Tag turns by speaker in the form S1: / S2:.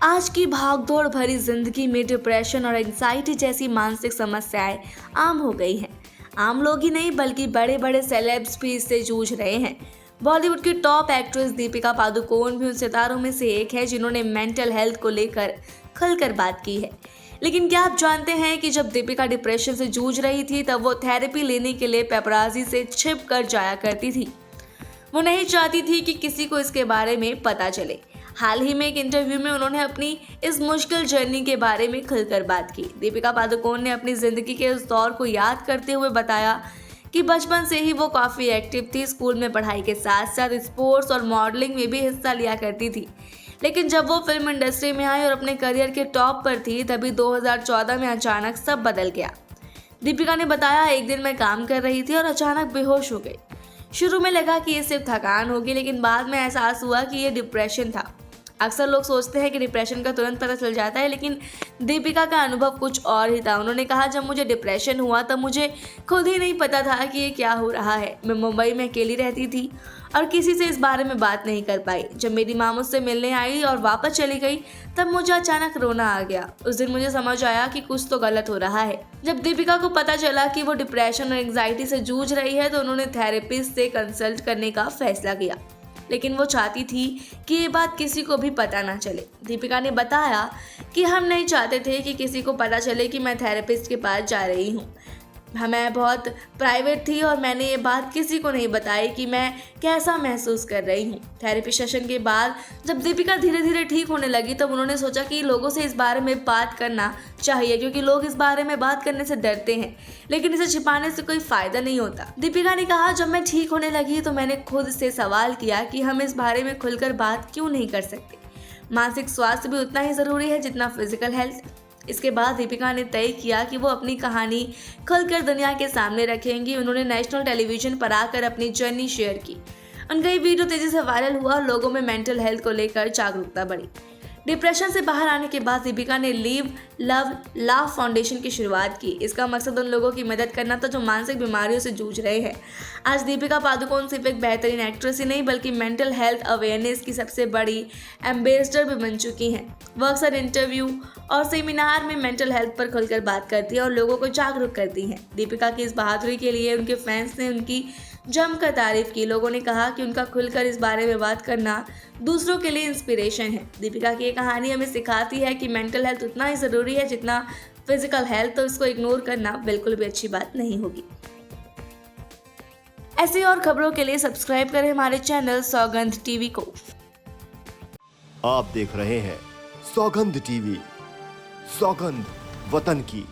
S1: आज की भागदौड़ भरी जिंदगी में डिप्रेशन और एंजाइटी जैसी मानसिक समस्याएं आम हो गई हैं। आम लोग ही नहीं बल्कि बड़े बड़े सेलेब्स भी इससे जूझ रहे हैं। बॉलीवुड की टॉप एक्ट्रेस दीपिका पादुकोण भी उन सितारों में से एक है जिन्होंने मेंटल हेल्थ को लेकर खुलकर बात की है। लेकिन क्या आप जानते हैं कि जब दीपिका डिप्रेशन से जूझ रही थी तब वो थेरेपी लेने के लिए पेपराजी से छिप कर जाया करती थी। वो नहीं चाहती थी कि किसी को इसके बारे में पता चले। हाल ही में एक इंटरव्यू में उन्होंने अपनी इस मुश्किल जर्नी के बारे में खुलकर बात की। दीपिका पादुकोण ने अपनी जिंदगी के उस दौर को याद करते हुए बताया कि बचपन से ही वो काफ़ी एक्टिव थी। स्कूल में पढ़ाई के साथ साथ स्पोर्ट्स और मॉडलिंग में भी हिस्सा लिया करती थी। लेकिन जब वो फिल्म इंडस्ट्री में आई और अपने करियर के टॉप पर थी तभी 2014 में अचानक सब बदल गया। दीपिका ने बताया, एक दिन मैं काम कर रही थी और अचानक बेहोश हो गई। शुरू में लगा कि ये सिर्फ थकान होगी, लेकिन बाद में एहसास हुआ कि ये डिप्रेशन था। अक्सर लोग सोचते हैं कि डिप्रेशन का तुरंत पता चल जाता है, लेकिन दीपिका का अनुभव कुछ और ही था। उन्होंने कहा, जब मुझे डिप्रेशन हुआ तब मुझे खुद ही नहीं पता था कि ये क्या हो रहा है। मैं मुंबई में अकेली रहती थी और किसी से इस बारे में बात नहीं कर पाई। जब मेरी माँ मुझसे मिलने आई और वापस चली गई तब मुझे अचानक रोना आ गया। उस दिन मुझे समझ आया कि कुछ तो गलत हो रहा है। जब दीपिका को पता चला कि वो डिप्रेशन और एंजाइटी से जूझ रही है तो उन्होंने थेरेपिस्ट से कंसल्ट करने का फैसला किया, लेकिन वो चाहती थी कि ये बात किसी को भी पता ना चले। दीपिका ने बताया कि हम नहीं चाहते थे कि किसी को पता चले कि मैं थेरेपिस्ट के पास जा रही हूँ। मैं बहुत प्राइवेट थी और मैंने ये बात किसी को नहीं बताई कि मैं कैसा महसूस कर रही हूँ। थेरेपी सेशन के बाद जब दीपिका धीरे धीरे ठीक होने लगी तब उन्होंने सोचा कि लोगों से इस बारे में बात करना चाहिए, क्योंकि लोग इस बारे में बात करने से डरते हैं, लेकिन इसे छिपाने से कोई फायदा नहीं होता। दीपिका ने कहा, जब मैं ठीक होने लगी तो मैंने खुद से सवाल किया कि हम इस बारे में खुलकर बात क्यों नहीं कर सकते। मानसिक स्वास्थ्य भी उतना ही ज़रूरी है जितना फिजिकल हेल्थ। इसके बाद दीपिका ने तय किया कि वो अपनी कहानी खुलकर दुनिया के सामने रखेंगी। उन्होंने नेशनल टेलीविजन पर आकर अपनी जर्नी शेयर की। उनका ये वीडियो तेजी से वायरल हुआ और लोगों में मेंटल हेल्थ को लेकर जागरूकता बढ़ी। डिप्रेशन से बाहर आने के बाद दीपिका ने लिव लव लाव फाउंडेशन की शुरुआत की। इसका मकसद उन लोगों की मदद करना था जो मानसिक बीमारियों से जूझ रहे हैं। आज दीपिका पादुकोण सिर्फ एक बेहतरीन एक्ट्रेस ही नहीं बल्कि मेंटल हेल्थ अवेयरनेस की सबसे बड़ी एम्बेसडर भी बन चुकी हैं। वो अक्सर इंटरव्यू और सेमिनार में मेंटल हेल्थ पर खुलकर बात करती है और लोगों को जागरूक करती हैं। दीपिका की इस बहादुरी के लिए उनके फैंस ने उनकी जमकर तारीफ की। लोगों ने कहा कि उनका खुलकर इस बारे में बात करना दूसरों के लिए इंस्पिरेशन है। दीपिका की ये कहानी हमें सिखाती है कि मेंटल हेल्थ उतना ही ज़रूरी है जितना फिजिकल हेल्थ, तो इसको इग्नोर करना बिल्कुल भी अच्छी बात नहीं होगी। ऐसी और खबरों के लिए सब्सक्राइब करें हमारे चैनल सौगंध टीवी को।
S2: आप देख रहे हैं सौगंध टीवी, सौगंध वतन की।